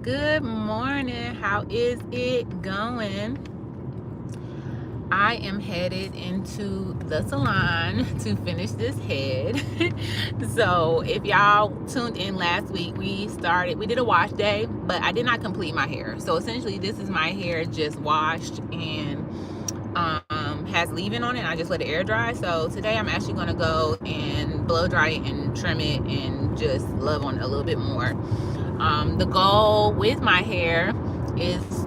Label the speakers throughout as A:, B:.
A: Good morning. How is it going? I am headed into the salon to finish this head. So if y'all tuned in last week, we did a wash day, but I did not complete my hair. So essentially this is my hair just washed and has leave-in on it, and I just let it air dry. So today I'm actually going to go and blow dry it and trim it and just love on it a little bit more. The goal with my hair is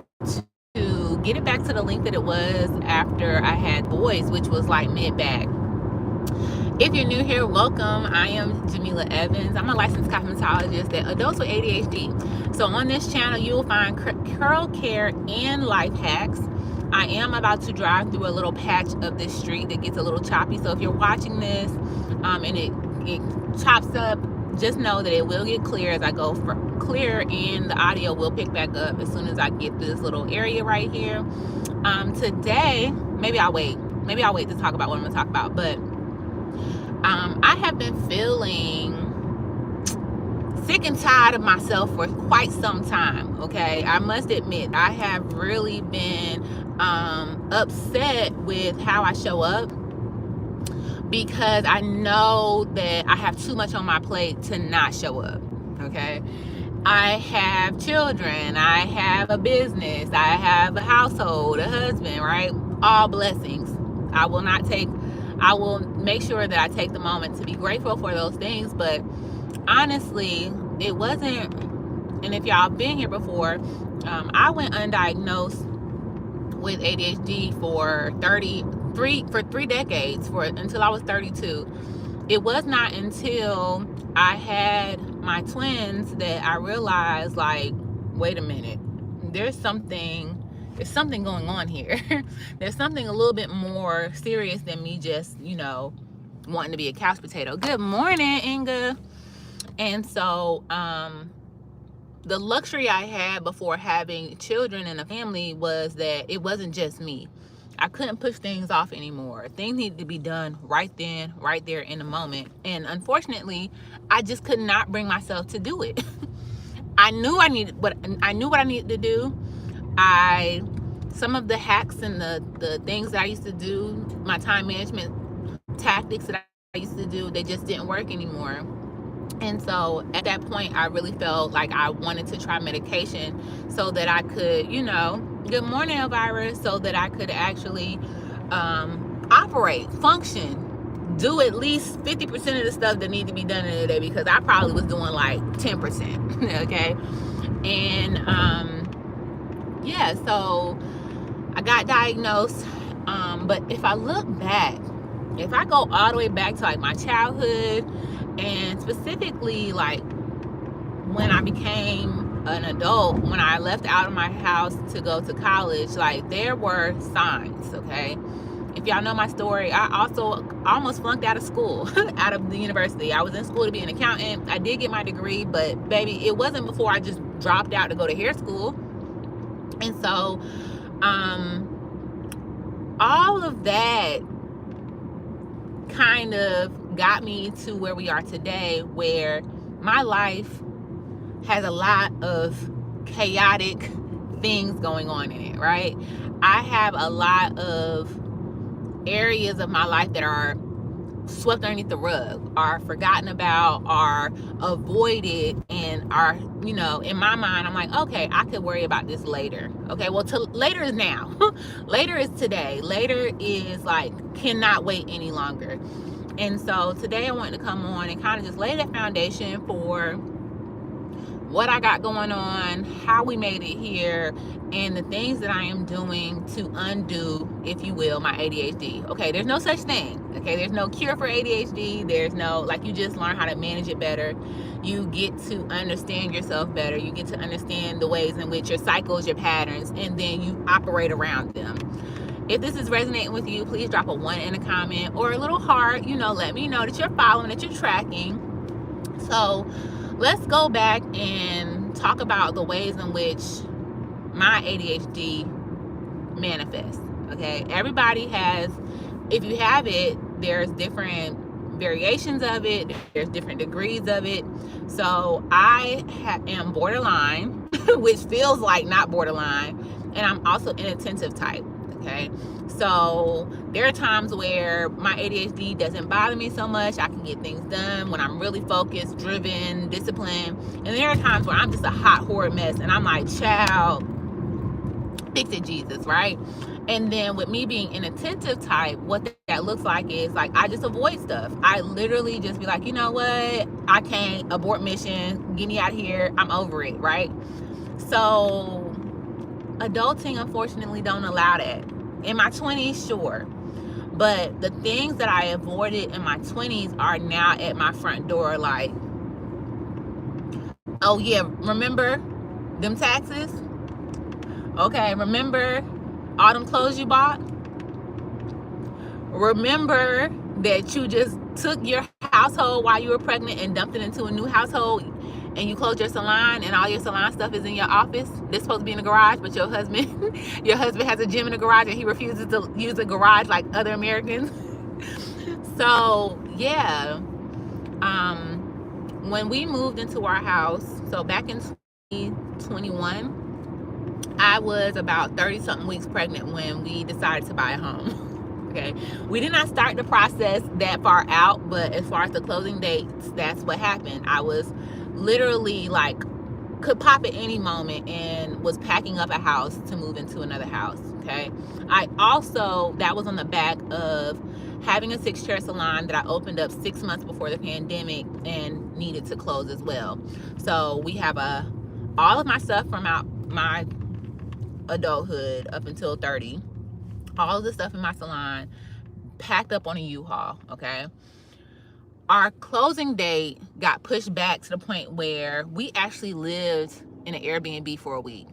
A: to get it back to the length that it was after I had boys, which was like mid-back. If you're new here, welcome. I am Jamila Evans. I'm a licensed cosmetologist that adults with ADHD. So on this channel, you will find curl care and life hacks. I am about to drive through a little patch of this street that gets a little choppy. So if you're watching this and it chops up, just know that it will get clear as I go clear, and the audio will pick back up as soon as I get through this little area right here. Today, maybe I'll wait to talk about what I'm gonna talk about, but I have been feeling sick and tired of myself for quite some time. Okay, I must admit I have really been upset with how I show up, because I know that I have too much on my plate to not show up. Okay, I have children, I have a business, I have a household, a husband, right? All blessings. I will make sure that I take the moment to be grateful for those things. But honestly, it wasn't, and if y'all been here before, I went undiagnosed with ADHD for 3 decades, until I was 32. It was not until I had my twins that I realized, like, wait a minute, there's something going on here. There's something a little bit more serious than me just, wanting to be a couch potato. Good morning, Inga. And so, the luxury I had before having children and a family was that it wasn't just me. I couldn't push things off anymore. Things needed to be done right then, right there in the moment. And unfortunately, I just could not bring myself to do it. I knew what I needed to do. Some of the hacks and the things that I used to do, my time management tactics that I used to do, they just didn't work anymore. And so at that point, I really felt like I wanted to try medication so that I could, good morning, Elvira, so that I could actually operate, function, do at least 50% of the stuff that needed to be done in a day, because I probably was doing like 10%. Okay. And so I got diagnosed. But if I look back, if I go all the way back to like my childhood, and specifically like when I became an adult, when I left out of my house to go to college, like there were signs. Okay, if y'all know my story, I also almost flunked out of school, out of the university. I was in school to be an accountant. I did get my degree, but baby, it wasn't before I just dropped out to go to hair school. And so all of that kind of got me to where we are today, where my life has a lot of chaotic things going on in it, right? I have a lot of areas of my life that are swept underneath the rug, are forgotten about, are avoided, and are, in my mind, I'm like, okay, I could worry about this later. Okay, well, later is now. Later is today. Later is like, cannot wait any longer. And so today I wanted to come on and kind of just lay that foundation for what I got going on, how we made it here, and the things that I am doing to undo, if you will, my ADHD. Okay, there's no such thing. Okay, there's no cure for ADHD. There's no, like, you just learn how to manage it better. You get to understand yourself better. You get to understand the ways in which your cycles, your patterns, and then you operate around them. If this is resonating with you, please drop a 1 in a comment or a little heart. Let me know that you're following, that you're tracking. So let's go back and talk about the ways in which my ADHD manifests. Okay, everybody has, if you have it, there's different variations of it, there's different degrees of it. So I am borderline, which feels like not borderline, and I'm also inattentive type. Okay, so there are times where my ADHD doesn't bother me so much. I can get things done when I'm really focused, driven, disciplined. And there are times where I'm just a hot, horrid mess, and I'm like, child, fix it, Jesus, right? And then with me being inattentive type, what that looks like is like I just avoid stuff. I literally just be like, you know what? I can't, abort mission, get me out of here. I'm over it, right? So adulting unfortunately don't allow that. In my 20s, sure. But the things that I avoided in my 20s are now at my front door, like, oh yeah, remember them taxes? Okay, remember all them clothes you bought? Remember that you just took your household while you were pregnant and dumped it into a new household, and you closed your salon and all your salon stuff is in your office? They're supposed to be in the garage, but your husband has a gym in the garage and he refuses to use a garage like other Americans. So yeah, when we moved into our house, so back in 2021, I was about 30 something weeks pregnant when we decided to buy a home. Okay, we did not start the process that far out, but as far as the closing dates, that's what happened. I was literally like, could pop at any moment, and was packing up a house to move into another house. Okay, I also, that was on the back of having a 6-chair salon that I opened up 6 months before the pandemic and needed to close as well. So we have all of my stuff from my adulthood up until 30, all of the stuff in my salon packed up on a U-Haul. Okay, our closing date got pushed back to the point where we actually lived in an Airbnb for a week.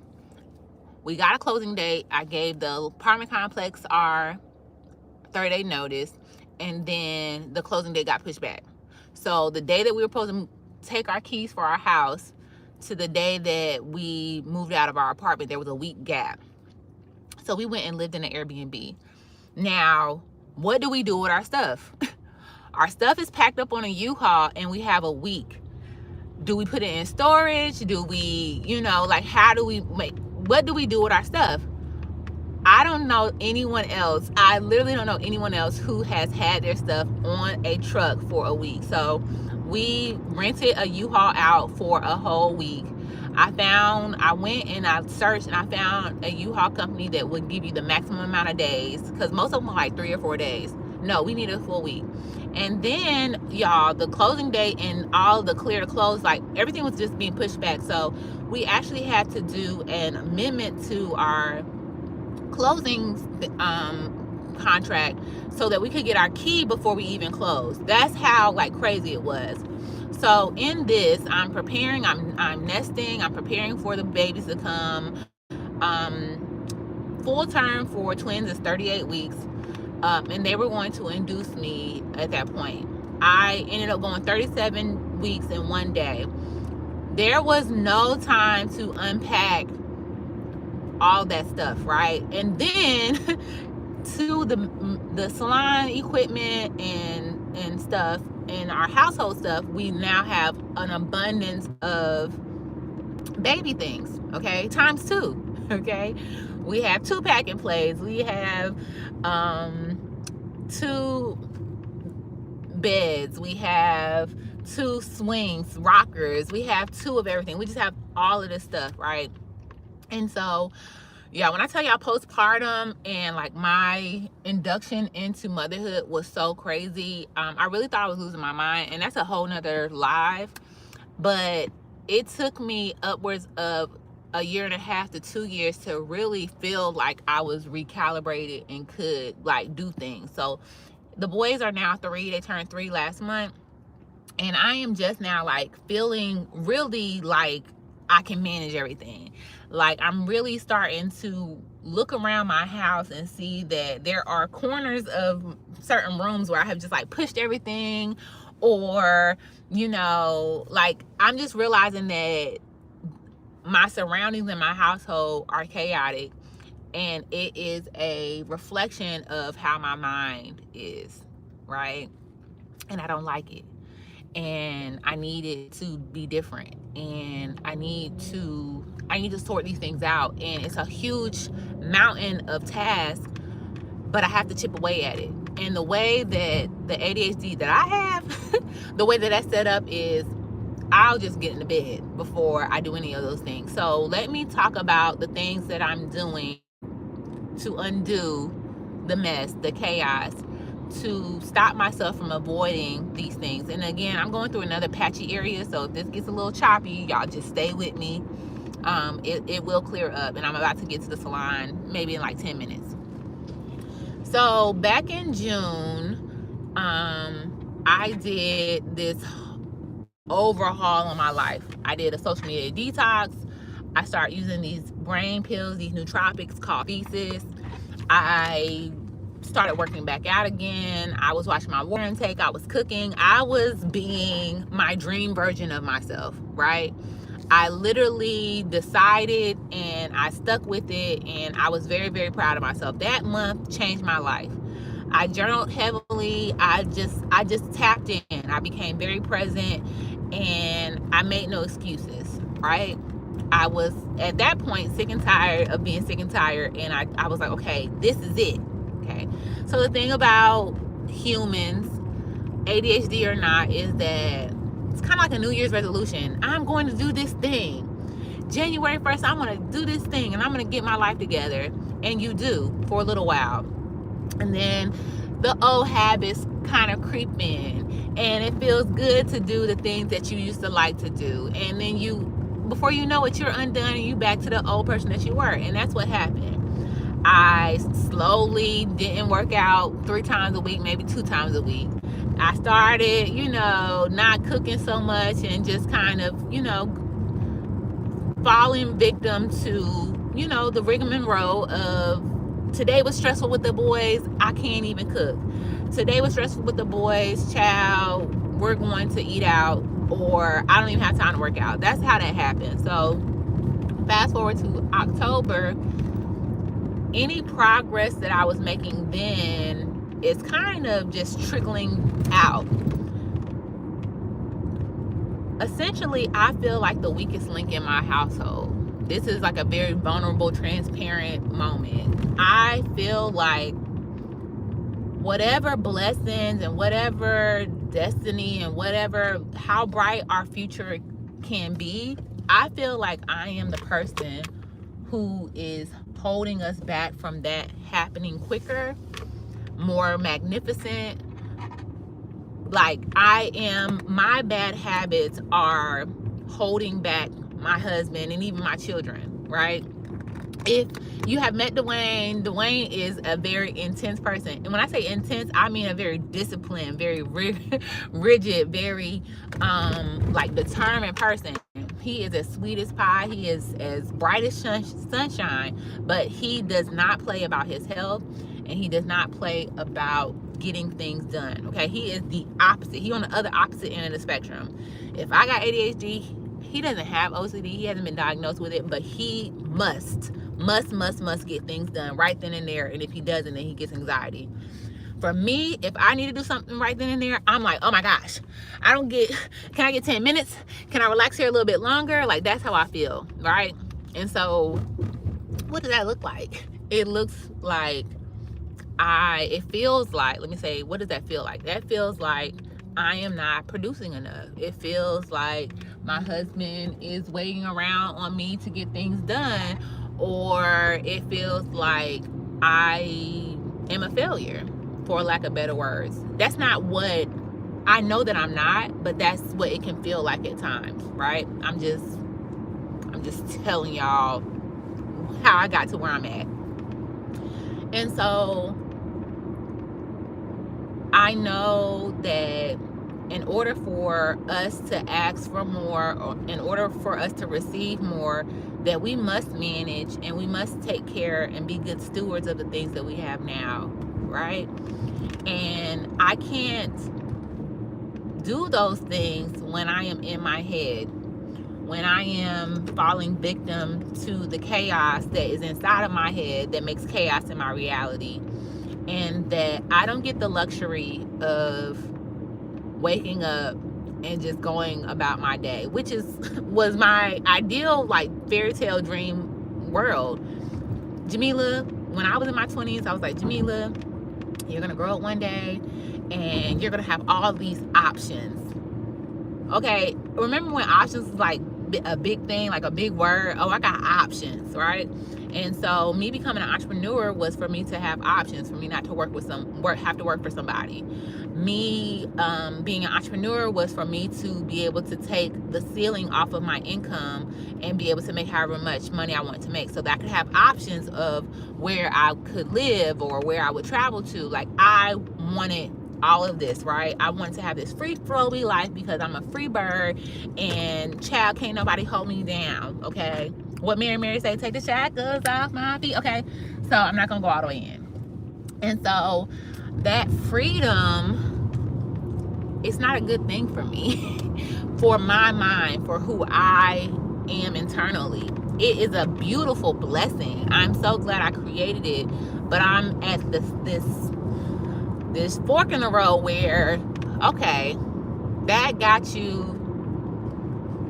A: We got a closing date. I gave the apartment complex our 30-day notice, and then the closing date got pushed back. So the day that we were supposed to take our keys for our house to the day that we moved out of our apartment, there was a week gap. So we went and lived in an Airbnb. Now, what do we do with our stuff? Our stuff is packed up on a U-Haul and we have a week. Do we put it in storage? Do we, like, how do we what do we do with our stuff? I don't know anyone else. I literally don't know anyone else who has had their stuff on a truck for a week. So we rented a U-Haul out for a whole week. I went and I searched and I found a U-Haul company that would give you the maximum amount of days, because most of them are like 3 or 4 days. No, we needed a full week. And then, y'all, the closing date and all the clear to close, like, everything was just being pushed back. So we actually had to do an amendment to our closing contract so that we could get our key before we even closed. That's how, like, crazy it was. So in this, I'm preparing, I'm nesting, I'm preparing for the babies to come. Full term for twins is 38 weeks. And they were going to induce me at that point. I ended up going 37 weeks in 1 day. There was no time to unpack all that stuff, right? And then to the salon equipment and stuff and our household stuff, we now have an abundance of baby things, okay? Times 2, okay? We have 2 pack and plays. We have 2 beds. We have 2 swings, rockers. We have 2 of everything. We just have all of this stuff, right? And so, yeah, when I tell y'all postpartum and like my induction into motherhood was so crazy, I really thought I was losing my mind, and that's a whole nother live. But it took me upwards of 1.5 to 2 years to really feel like I was recalibrated and could, like, do things. So the boys are now 3. They turned 3 last month, and I am just now, like, feeling really like I can manage everything. Like, I'm really starting to look around my house and see that there are corners of certain rooms where I have just, like, pushed everything, or, like, I'm just realizing that my surroundings in my household are chaotic, and it is a reflection of how my mind is, right? and I don't like it. And I need it to be different. And I need to sort these things out. And it's a huge mountain of tasks, but I have to chip away at it. And the way that the ADHD that I have, the way that that's set up is I'll just get into bed before I do any of those things. So let me talk about the things that I'm doing to undo the mess, the chaos, to stop myself from avoiding these things. And again, I'm going through another patchy area, so if this gets a little choppy, y'all just stay with me. It will clear up, and I'm about to get to the salon maybe in like 10 minutes. So back in June, I did this overhaul on my life. I did a social media detox. I started using these brain pills, these nootropics called Thesis. I started working back out again. I was watching my water intake. I was cooking. I was being my dream version of myself, right? I literally decided and I stuck with it, and I was very, very proud of myself. That month changed my life. I journaled heavily. I just tapped in. I became very present, and I made no excuses, right? I was at that point sick and tired of being sick and tired, and I was like, okay, this is it. Okay. So the thing about humans, ADHD or not, is that it's kind of like a New Year's resolution. I'm going to do this thing. January 1st, I'm going to do this thing, and I'm going to get my life together. And you do for a little while. And then the old habits kind of creep in, and it feels good to do the things that you used to like to do. And then before you know it, you're undone and you back to the old person that you were. And that's what happened. I slowly didn't work out 3 times a week, maybe 2 times a week. I started, not cooking so much and just kind of, falling victim to, the rigmarole of today was stressful with the boys, I can't even cook. Today was stressful with the boys, child, we're going to eat out, or I don't even have time to work out. That's how that happened. So fast forward to October, any progress that I was making then is kind of just trickling out. Essentially, I feel like the weakest link in my household. This is like a very vulnerable, transparent moment. I feel like whatever blessings and whatever destiny and whatever, how bright our future can be, I feel like I am the person who is holding us back from that happening quicker, more magnificent. Like my bad habits are holding back my husband and even my children, right? If you have met Dwayne is a very intense person. And when I say intense, I mean a very disciplined, very rigid, very determined person. He is as sweet as pie. He is as bright as sunshine, but he does not play about his health, and he does not play about getting things done. Okay, he is the opposite. He on the other opposite end of the spectrum. If I got ADHD, he doesn't have OCD. He hasn't been diagnosed with it, but he must get things done right then and there. And if he doesn't, then he gets anxiety. For me, if I need to do something right then and there, I'm like, oh my gosh, can I get 10 minutes? Can I relax here a little bit longer? Like, that's how I feel, right? And so what does that look like? It looks like it feels like, let me say, what does that feel like? That feels like I am not producing enough. It feels like my husband is waiting around on me to get things done, or it feels like I am a failure, for lack of better words. That's not what I know that I'm not, but that's what it can feel like at times, right? I'm just telling y'all how I got to where I'm at. And so I know that in order for us to ask for more, or in order for us to receive more, that we must manage and we must take care and be good stewards of the things that we have now, right? And I can't do those things when I am in my head, when I am falling victim to the chaos that is inside of my head that makes chaos in my reality, and that I don't get the luxury of waking up and just going about my day, which was my ideal like fairy tale dream world. Jamila, when I was in my 20s, I was like, Jamila, you're gonna grow up one day and you're gonna have all these options. Okay, remember when options was like a big thing, like a big word? Oh, I got options, right? And so me becoming an entrepreneur was for me to have options, for me not to have to work for somebody. Me being an entrepreneur was for me to be able to take the ceiling off of my income and be able to make however much money I wanted to make, so that I could have options of where I could live or where I would travel to. Like, I wanted all of this, right? I wanted to have this free flowy life because I'm a free bird, and child, can't nobody hold me down, okay? What Mary say, take the shackles off my feet, okay? So I'm not gonna go all the way in. And so that freedom, it's not a good thing for me, for my mind, for who I am internally. It is a beautiful blessing. I'm so glad I created it, but I'm at this fork in the road where, okay, that got you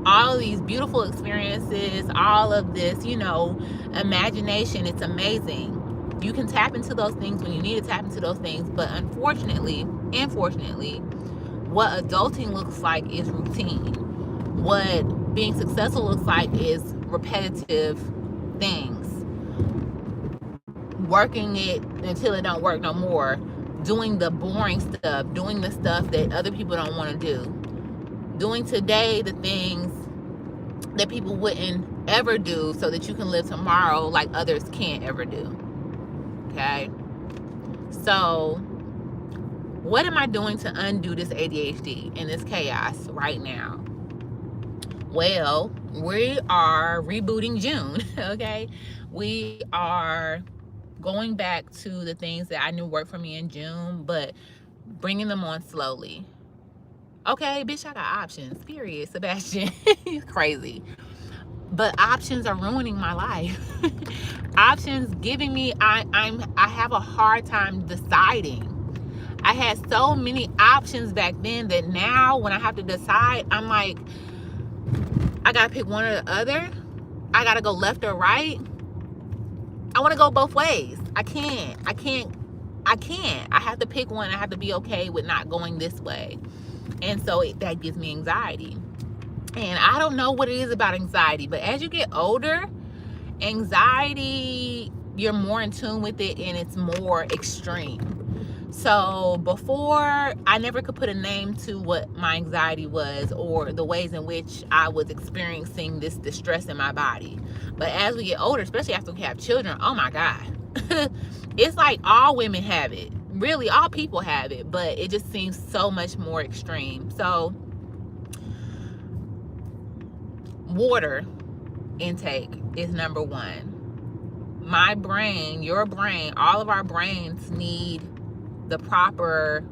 A: all of these beautiful experiences, all of this, imagination. It's amazing. You can tap into those things when you need to tap into those things, but unfortunately, what adulting looks like is routine. What being successful looks like is repetitive things. Working it until it don't work no more. Doing the boring stuff. Doing the stuff that other people don't want to do. Doing today the things that people wouldn't ever do so that you can live tomorrow like others can't ever do. Okay? So, what am I doing to undo this ADHD and this chaos right now? Well, we are rebooting June, okay? We are going back to the things that I knew worked for me in June, but bringing them on slowly. Okay, bitch, I got options, period, Sebastian. Crazy. But options are ruining my life. Options giving me, I have a hard time deciding. I had so many options back then that now when I have to decide, I'm like, I gotta pick one or the other. I gotta go left or right. I want to go both ways. I can't. I have to pick one. I have to be okay with not going this way. And so that gives me anxiety. And I don't know what it is about anxiety, but as you get older, anxiety, you're more in tune with it and it's more extreme. So before, I never could put a name to what my anxiety was or the ways in which I was experiencing this distress in my body. But as we get older, especially after we have children, oh my God. It's like all women have it. Really, all people have it, but it just seems so much more extreme. So, water intake is number one. My brain, your brain, all of our brains need the proper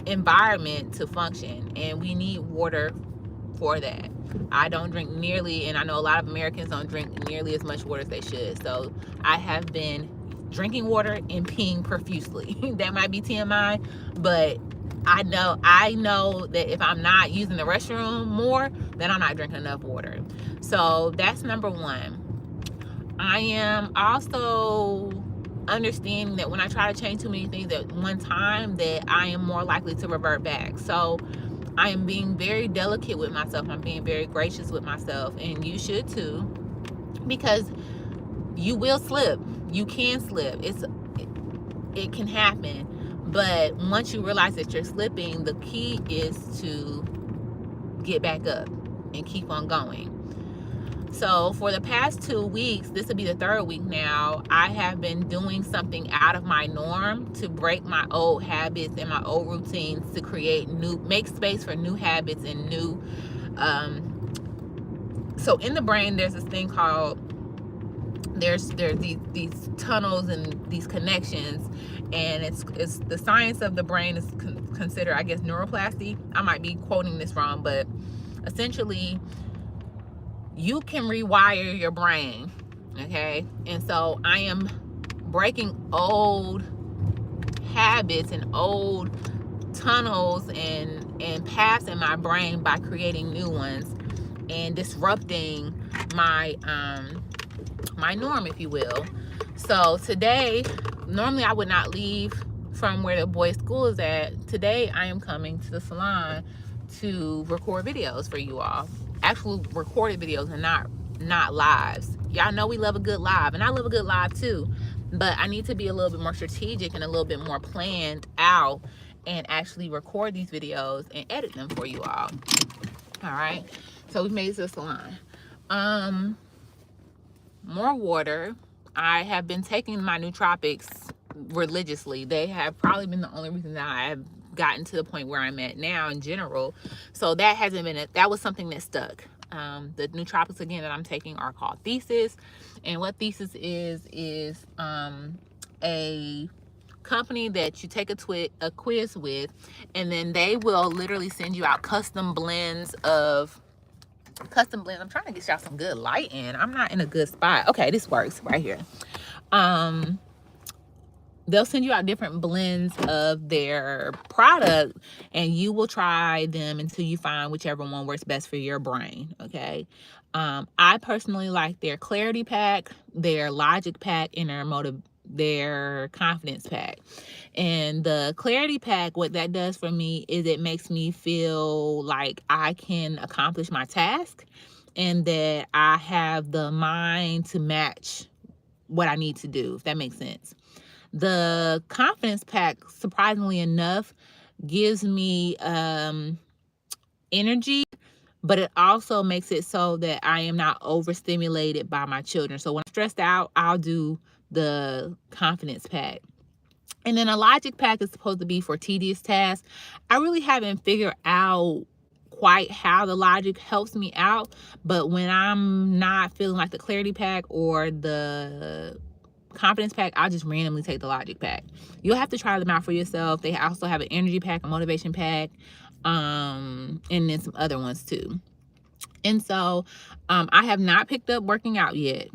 A: environment to function, and we need water for that. I don't drink nearly, and I know a lot of Americans don't drink nearly as much water as they should. So I have been drinking water and peeing profusely. That might be TMI, but I know that if I'm not using the restroom more, then I'm not drinking enough water. So that's number one. I am also understanding that when I try to change too many things at one time, that I am more likely to revert back. So I am being very delicate with myself. I'm being very gracious with myself, and you should too, because you will slip. You can slip. It can happen. But once you realize that you're slipping, the key is to get back up and keep on going. So for the past 2 weeks, this will be the third week now, I have been doing something out of my norm to break my old habits and my old routines, to make space for new habits and new, so in the brain, there's this thing called, there's these tunnels and these connections, and it's the science of the brain is considered, I guess, neuroplasty. I might be quoting this wrong, but essentially you can rewire your brain, okay? And so I am breaking old habits and old tunnels and paths in my brain by creating new ones and disrupting my my norm, if you will. So today, normally I would not leave from where the boys' school is at. Today I am coming to the salon to record videos for you all. Actual recorded videos and not lives. Y'all know we love a good live, and I love a good live too. But I need to be a little bit more strategic and a little bit more planned out and actually record these videos and edit them for you all. All right. So we've made it to the salon. More water. I have been taking my nootropics religiously. They have probably been the only reason that I have gotten to the point where I'm at now in general. So that hasn't been that was something that stuck. The nootropics again that I'm taking are called Thesis, and what Thesis is a company that you take a quiz with, and then they will literally send you out custom blends. I'm trying to get y'all some good light in. I'm not in a good spot. Okay, this works right here. They'll send you out different blends of their product, and you will try them until you find whichever one works best for your brain. Okay. I personally like their Clarity Pack, their Logic Pack, and their Confidence Pack. And the Clarity Pack, what that does for me is it makes me feel like I can accomplish my task and that I have the mind to match what I need to do, if that makes sense. The Confidence Pack, surprisingly enough, gives me energy, but it also makes it so that I am not overstimulated by my children. So when I'm stressed out, I'll do the Confidence Pack. And then a Logic Pack is supposed to be for tedious tasks. I really haven't figured out quite how the Logic helps me out, but when I'm not feeling like the Clarity Pack or the Confidence Pack, I'll just randomly take the Logic Pack. You'll have to try them out for yourself. They also have an Energy Pack, a Motivation Pack, and then some other ones too. And so I have not picked up working out yet.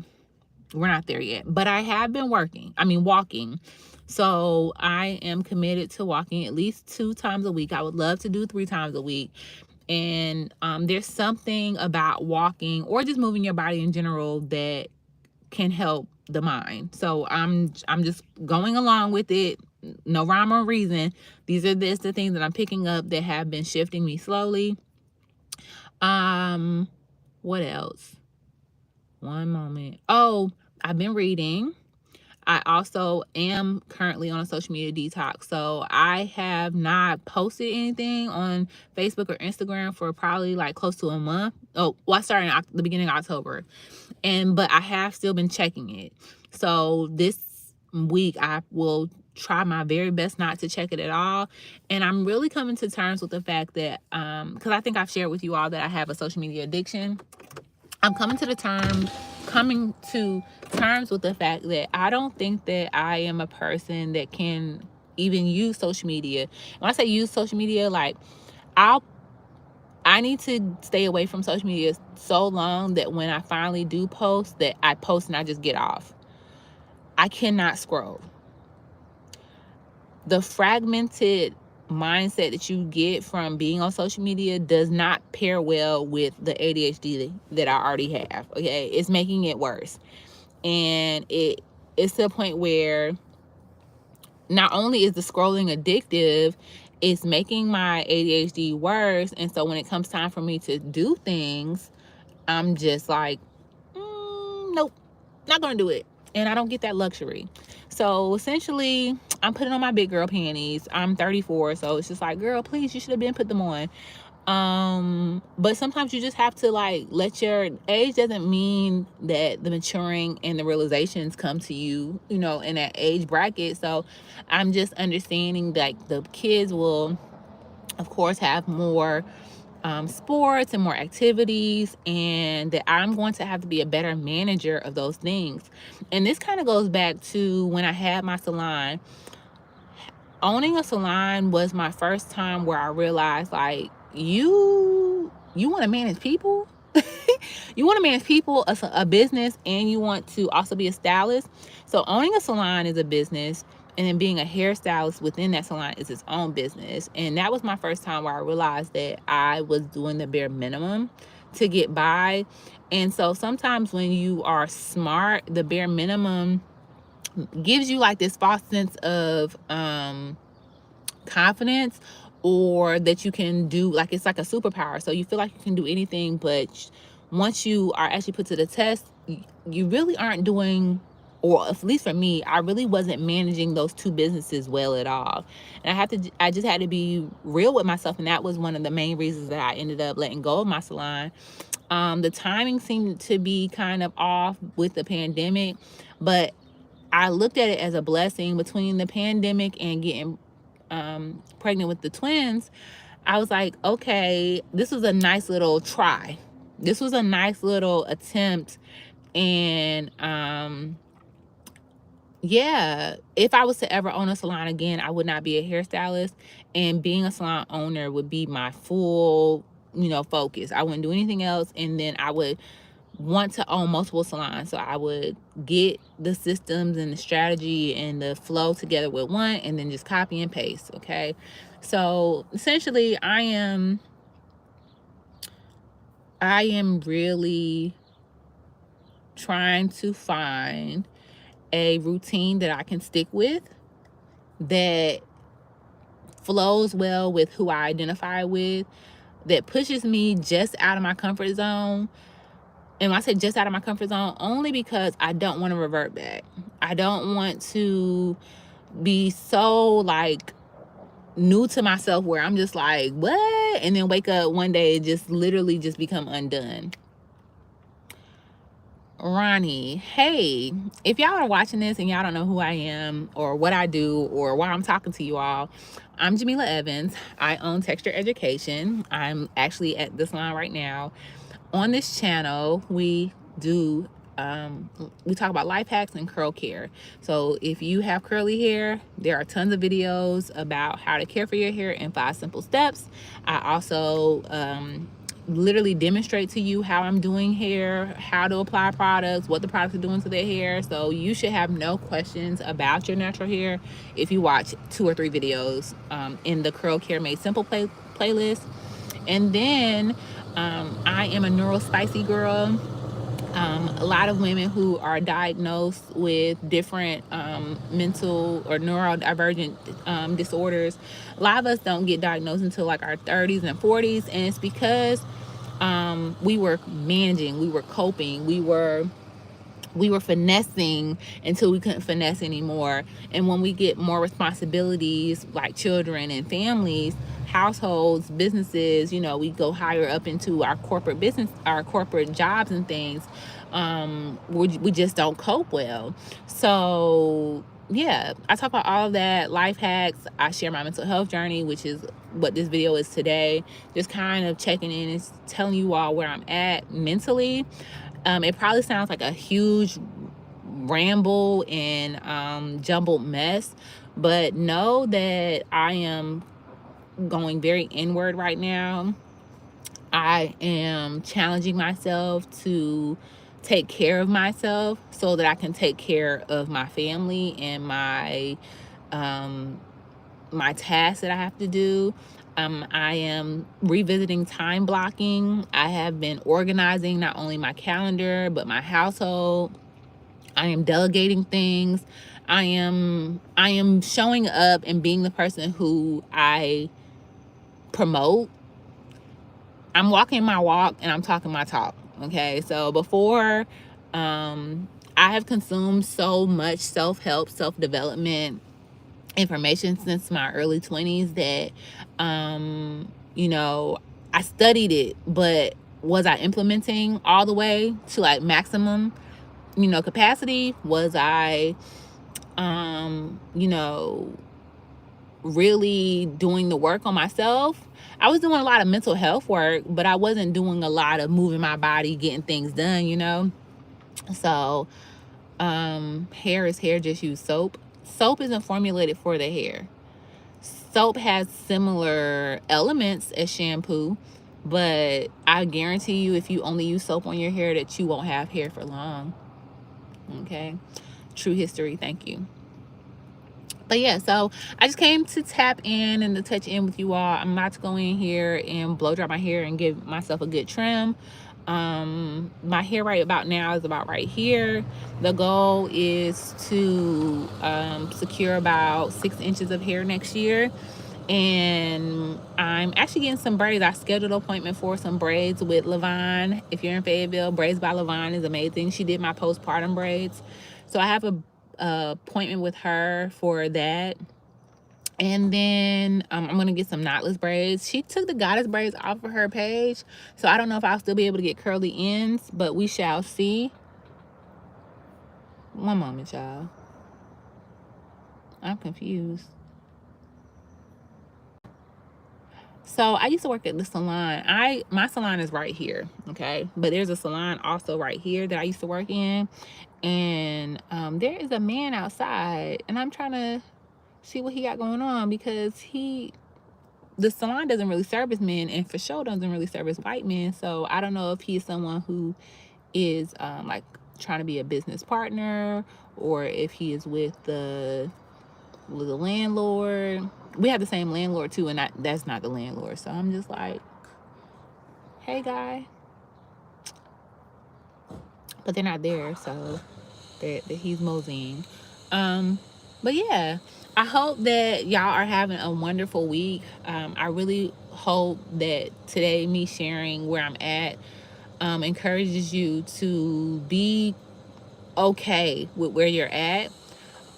A: We're not there yet, but I have been walking. So I am committed to walking at least 2 times a week. I would love to do 3 times a week. And there's something about walking or just moving your body in general that can help the mind. So I'm just going along with it. No rhyme or reason. These are the things that I'm picking up that have been shifting me slowly. What else? One moment. Oh, I've been reading. I also am currently on a social media detox. So I have not posted anything on Facebook or Instagram for probably like close to a month. Oh, well, I started in the beginning of October. But I have still been checking it. So this week I will try my very best not to check it at all. And I'm really coming to terms with the fact that, because I think I've shared with you all that I have a social media addiction. I'm coming to terms with the fact that I don't think that I am a person that can even use social media. When I say use social media, like I need to stay away from social media so long that when I finally do post, that I post and I just get off. I cannot scroll. The fragmented mindset that you get from being on social media does not pair well with the ADHD that I already have. Okay, it's making it worse, and it's to the point where not only is the scrolling addictive, it's making my ADHD worse. And so when it comes time for me to do things, I'm just like, nope, not gonna do it. And I don't get that luxury. So essentially, I'm putting on my big girl panties. I'm 34, so it's just like, girl, please, you should have been put them on. But sometimes you just have to like let your age doesn't mean that the maturing and the realizations come to you, in that age bracket. So I'm just understanding that the kids will, of course, have more sports and more activities, and that I'm going to have to be a better manager of those things. And this kind of goes back to when I had my salon. Owning a salon was my first time where I realized, like, you want to manage people. You want to manage people, a business, and you want to also be a stylist. So owning a salon is a business, And then being a hairstylist within that salon is its own business. And that was my first time where I realized that I was doing the bare minimum to get by. And so sometimes when you are smart, the bare minimum gives you like this false sense of confidence, or that you can do, like, it's like a superpower. So you feel like you can do anything, but once you are actually put to the test, you really aren't doing, or at least for me, I really wasn't managing those two businesses well at all. And I just had to be real with myself. And that was one of the main reasons that I ended up letting go of my salon. The timing seemed to be kind of off with the pandemic, but I looked at it as a blessing. Between the pandemic and getting pregnant with the twins, I was like, okay, this was a nice little try. This was a nice little attempt. And yeah, if I was to ever own a salon again, I would not be a hairstylist, and being a salon owner would be my full, focus. I wouldn't do anything else. And then I would want to own multiple salons. So I would get the systems and the strategy and the flow together with one, and then just copy and paste. Okay. So essentially I am really trying to find a routine that I can stick with, that flows well with who I identify with, that pushes me just out of my comfort zone. And I say just out of my comfort zone only because I don't want to revert back. I don't want to be so like new to myself where I'm just like, what? And then wake up one day and just literally just become undone. Ronnie, hey, if y'all are watching this and y'all don't know who I am or what I do or why I'm talking to you all, I'm Jamila Evans. I own Texture Education. I'm actually at this line right now. On this channel, we talk about life hacks and curl care. So if you have curly hair, there are tons of videos about how to care for your hair in 5 simple steps. I also literally demonstrate to you how I'm doing hair, how to apply products, what the products are doing to their hair. So you should have no questions about your natural hair if you watch 2 or 3 videos in the Curl Care Made Simple playlist. And then I am a neurospicy girl. A lot of women who are diagnosed with different mental or neurodivergent disorders, a lot of us don't get diagnosed until like our 30s and 40s. And it's because we were managing, we were coping, we were finessing until we couldn't finesse anymore. And when we get more responsibilities like children and families, households, businesses, we go higher up into our corporate business, our corporate jobs and things, we just don't cope well. So yeah, I talk about all of that, life hacks. I share my mental health journey, which is what this video is today. Just kind of checking in and telling you all where I'm at mentally. It probably sounds like a huge ramble and jumbled mess, but know that I am going very inward right now. I am challenging myself to take care of myself so that I can take care of my family and my tasks that I have to do. I am revisiting time blocking. I have been organizing not only my calendar, but my household. I am delegating things. I am showing up and being the person who I promote. I'm walking my walk and I'm talking my talk. Okay. So before, I have consumed so much self-help, self-development information since my early 20s that I studied it, but was I implementing all the way to like maximum capacity? Was I really doing the work on myself? I was doing a lot of mental health work, but I wasn't doing a lot of moving my body, getting things done. So hair is hair, just use soap. Soap isn't formulated for the hair. Soap has similar elements as shampoo, but I guarantee you if you only use soap on your hair that you won't have hair for long. Okay. True history. Thank you. But yeah, so I just came to tap in and to touch in with you all. I'm about to go in here and blow dry my hair and give myself a good trim. My hair right about now is about right here. The goal is to secure about 6 inches of hair next year. And I'm actually getting some braids. I scheduled an appointment for some braids with Levine. If you're in Fayetteville, Braids by Levine is amazing. She did my postpartum braids. So I have a appointment with her for that. And then I'm gonna get some knotless braids. She took the goddess braids off of her page, so I don't know if I'll still be able to get curly ends, but we shall see. One moment, y'all. I'm confused. So I used to work at the salon. My salon is right here, okay? But there's a salon also right here that I used to work in. And there is a man outside, and I'm trying to see what he got going on, because the salon doesn't really service men, and for sure doesn't really service white men. So I don't know if he's someone who is like trying to be a business partner, or if he is with the landlord. We have the same landlord too, and that's not the landlord. So I'm just like, hey guy, but they're not there, so he's moseying. But yeah, I hope that y'all are having a wonderful week. I really hope that today me sharing where I'm at encourages you to be okay with where you're at,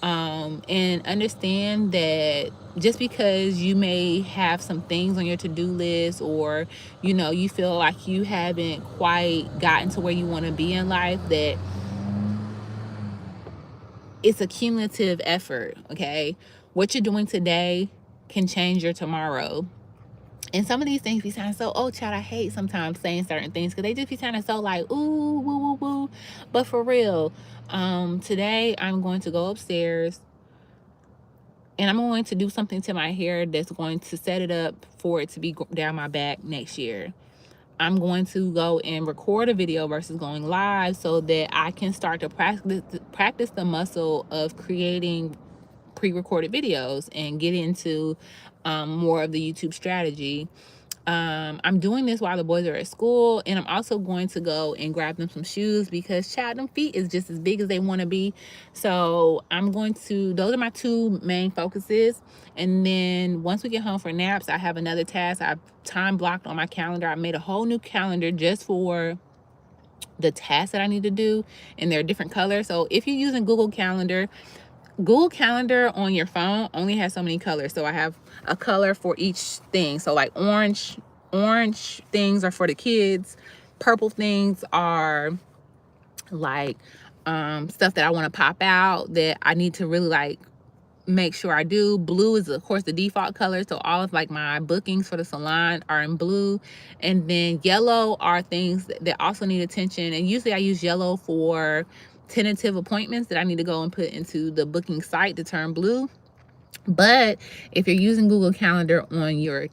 A: and understand that just because you may have some things on your to-do list, or you feel like you haven't quite gotten to where you want to be in life, that it's a cumulative effort. Okay, what you're doing today can change your tomorrow. And some of these things be sounding so, oh child, I hate sometimes saying certain things, because they just be sounding so like, ooh, woo, woo, woo. But for real, today I'm going to go upstairs and I'm going to do something to my hair that's going to set it up for it to be down my back next year. I'm going to go and record a video versus going live, so that I can start to practice the muscle of creating pre-recorded videos and get into more of the YouTube strategy. I'm doing this while the boys are at school, and I'm also going to go and grab them some shoes, because child, them feet is just as big as they want to be. So those are my two main focuses. And then once we get home for naps, I have another task I've time blocked on my calendar. I made a whole new calendar just for the tasks that I need to do, and they're different colors. So if you're using Google Calendar on your phone only has so many colors. So I have a color for each thing. So like orange things are for the kids. Purple things are like stuff that I want to pop out, that I need to really like make sure I do. Blue is of course the default color, so all of like my bookings for the salon are in blue. And then yellow are things that also need attention, and usually I use yellow for tentative appointments that I need to go and put into the booking site to turn blue. But if you're using Google Calendar on your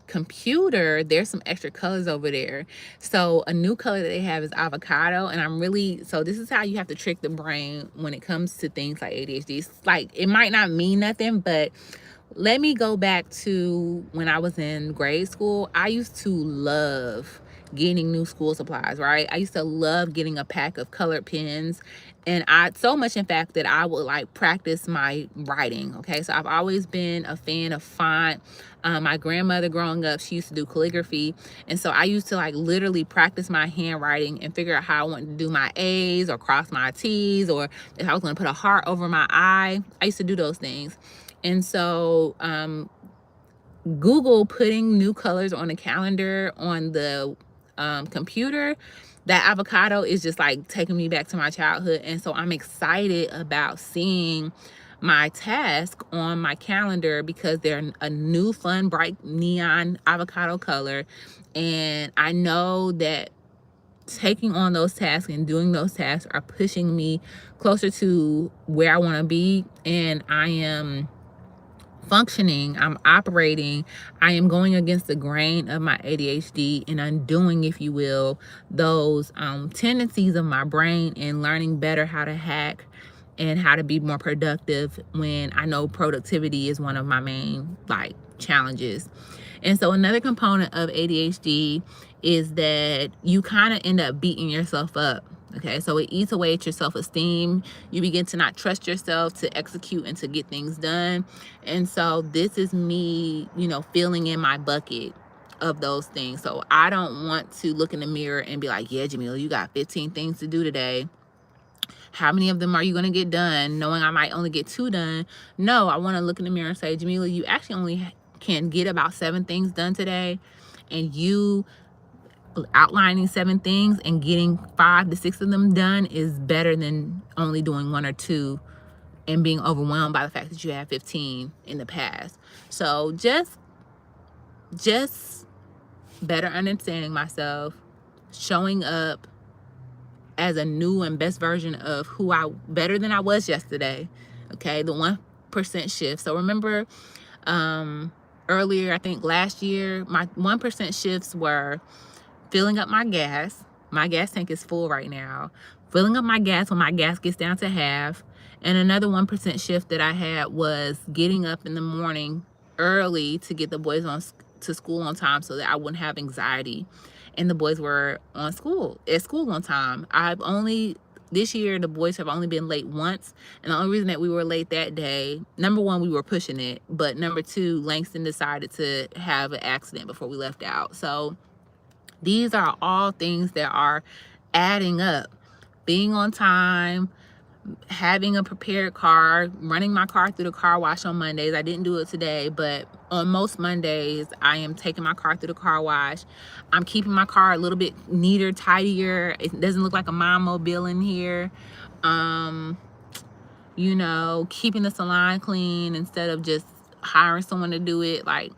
A: computer, there's some extra colors over there. So a new color that they have is avocado, and so this is how you have to trick the brain when it comes to things like ADHD. It's like, it might not mean nothing, but let me go back to when I was in grade school. I used to love getting new school supplies, right? I used to love getting a pack of colored pens, and so much in fact that I would like practice my writing. Okay, so I've always been a fan of font. My grandmother growing up, she used to do calligraphy, and so I used to like literally practice my handwriting and figure out how I wanted to do my A's or cross my T's, or if I was going to put a heart over my I. I used to do those things. And so Google putting new colors on the calendar on the computer, that avocado is just like taking me back to my childhood. And so I'm excited about seeing my task on my calendar, because they're a new fun bright neon avocado color. And I know that taking on those tasks and doing those tasks are pushing me closer to where I want to be. And I am functioning, I'm operating, I am going against the grain of my ADHD, and undoing, if you will, those tendencies of my brain, and learning better how to hack and how to be more productive when I know productivity is one of my main like challenges. And so another component of ADHD is that you kind of end up beating yourself up. Okay, so it eats away at your self-esteem. You begin to not trust yourself to execute and to get things done. And so this is me, filling in my bucket of those things. So I don't want to look in the mirror and be like, yeah, Jamila, you got 15 things to do today. How many of them are you going to get done, knowing I might only get 2 done? No, I want to look in the mirror and say, Jamila, you actually only can get about 7 things done today. And you outlining 7 things and getting 5 to 6 of them done is better than only doing 1 or 2 and being overwhelmed by the fact that you had 15 in the past. So just better understanding myself, showing up as a new and best version of who better than I was yesterday. Okay, the 1% shift. So remember, earlier, I think last year, my 1% shifts were filling up my gas. My gas tank is full right now. Filling up my gas when my gas gets down to half. And another 1% shift that I had was getting up in the morning early to get the boys to school on time so that I wouldn't have anxiety. And the boys were at school on time. This year, the boys have only been late once. And the only reason that we were late that day, number one, we were pushing it. But number two, Langston decided to have an accident before we left out. So these are all things that are adding up. Being on time, having a prepared car, running my car through the car wash on Mondays. I didn't do it today, but on most Mondays, I am taking my car through the car wash. I'm keeping my car a little bit neater, tidier. It doesn't look like a mom mobile in here. Keeping the salon clean instead of just hiring someone to do it. Like,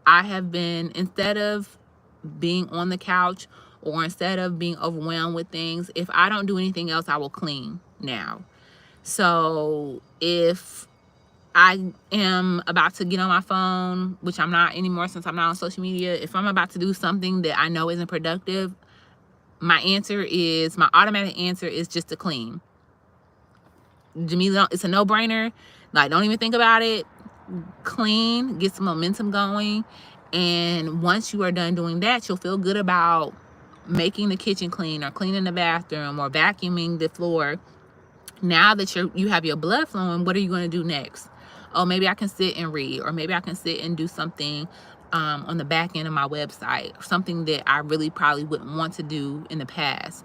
A: I have been, instead of being on the couch or instead of being overwhelmed with things, if I don't do anything else, I will clean now. So if I am about to get on my phone, which I'm not anymore since I'm not on social media, if I'm about to do something that I know isn't productive, my automatic answer is just to clean. Jamila, it's a no-brainer. Like, don't even think about it. Clean, get some momentum going, and once you are done doing that, you'll feel good about making the kitchen clean or cleaning the bathroom or vacuuming the floor. Now that you have your blood flowing, what are you going to do next? Oh, maybe I can sit and read, or maybe I can sit and do something on the back end of my website, something that I really probably wouldn't want to do in the past.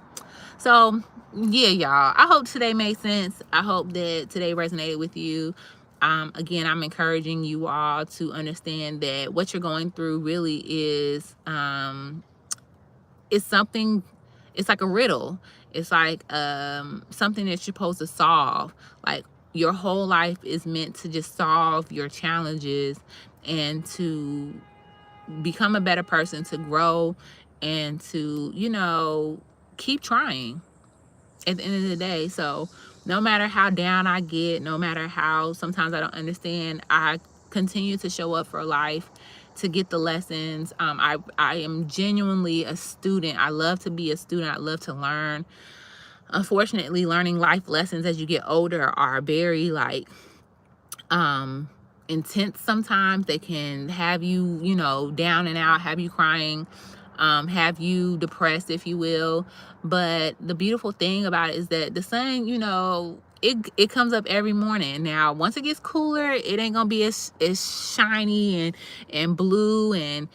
A: So yeah, y'all, I hope today made sense. I hope that today resonated with you. Again, I'm encouraging you all to understand that what you're going through really is something. It's like a riddle. It's like something that you're supposed to solve. Like, your whole life is meant to just solve your challenges and to become a better person, to grow, and to keep trying at the end of the day. So no matter how down I get, no matter how sometimes I don't understand, I continue to show up for life, to get the lessons. I am genuinely a student. I love to be a student. I love to learn. Unfortunately, learning life lessons as you get older are very intense sometimes. They can have you, down and out, have you crying, have you depressed, if you will. But the beautiful thing about it is that the sun, it comes up every morning. Now, once it gets cooler, it ain't gonna be as shiny and blue and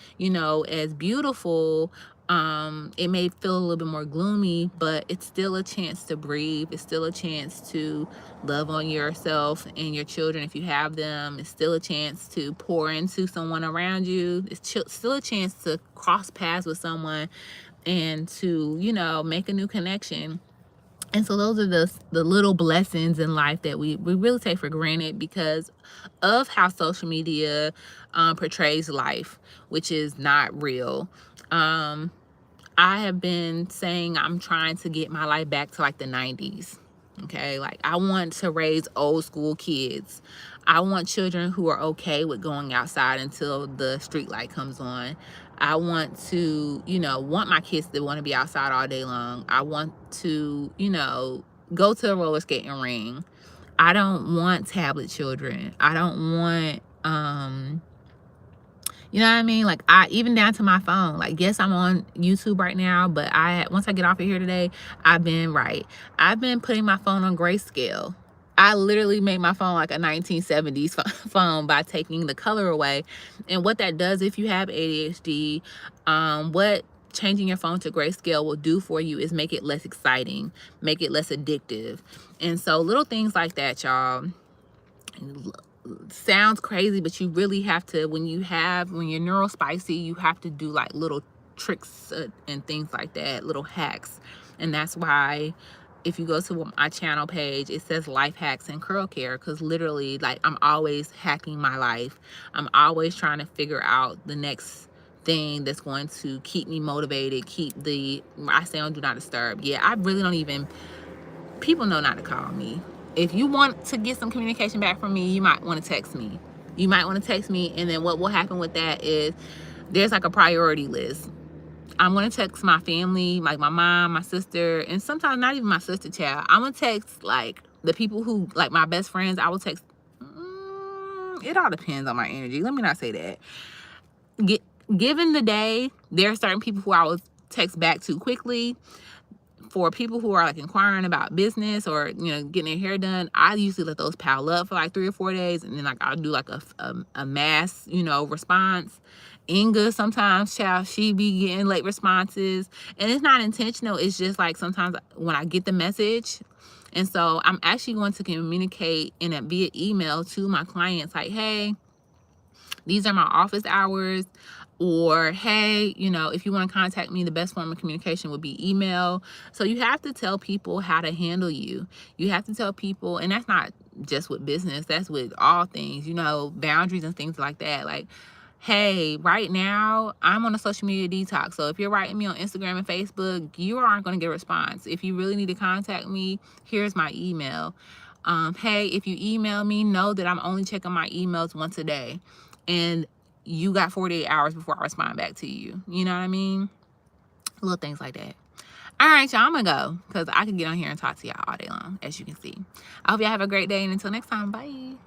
A: as beautiful. It may feel a little bit more gloomy, but it's still a chance to breathe. It's still a chance to love on yourself and your children if you have them. It's still a chance to pour into someone around you. It's still a chance to cross paths with someone and to make a new connection. And so those are the little blessings in life that we really take for granted because of how social media portrays life, which is not real. I have been saying I'm trying to get my life back to like the 90s. Okay, like I want to raise old school kids. I want children who are okay with going outside until the street light comes on. I want to, want my kids to want to be outside all day long. I want to, go to a roller skating ring. I don't want tablet children. I don't want you know what I mean? Like, I even down to my phone. Like, yes, I'm on YouTube right now, but once I get off of here today, I've been putting my phone on grayscale. I literally made my phone like a 1970s phone by taking the color away. And what that does, if you have ADHD, what changing your phone to grayscale will do for you is make it less exciting, make it less addictive. And so little things like that, y'all, sounds crazy, but you really have to, when you're neurospicy, you have to do like little tricks and things like that, little hacks. And that's why if you go to my channel page, it says life hacks and curl care, because literally, like, I'm always hacking my life. I'm always trying to figure out the next thing that's going to keep me motivated, I stay on do not disturb. Yeah, I really don't even, people know not to call me. If you want to get some communication back from me, you might want to text me. And then what will happen with that is there's like a priority list. I'm going to text my family, like my mom, my sister, and sometimes not even my sister, child. I'm going to text like the people who, like my best friends, I will text. It all depends on my energy. Let me not say that. Given the day, there are certain people who I will text back to quickly. For people who are like inquiring about business or getting their hair done, I usually let those pile up for like 3 or 4 days, and then like I'll do like a mass response. Inga sometimes, child, she be getting late responses, and it's not intentional. It's just like sometimes when I get the message, and so I'm actually going to communicate via email to my clients like, hey, these are my office hours. Or, hey, if you want to contact me, the best form of communication would be email. So you have to tell people how to handle you. You have to tell people, and that's not just with business, that's with all things, boundaries and things like that. Like, hey, right now I'm on a social media detox. So if you're writing me on Instagram and Facebook, you aren't going to get a response. If you really need to contact me, here's my email. Hey, if you email me, know that I'm only checking my emails once a day. And you got 48 hours before I respond back to you. You know what I mean? Little things like that. All right, y'all, I'm gonna go because I can get on here and talk to y'all all day long, as you can see. I hope y'all have a great day, and until next time, bye.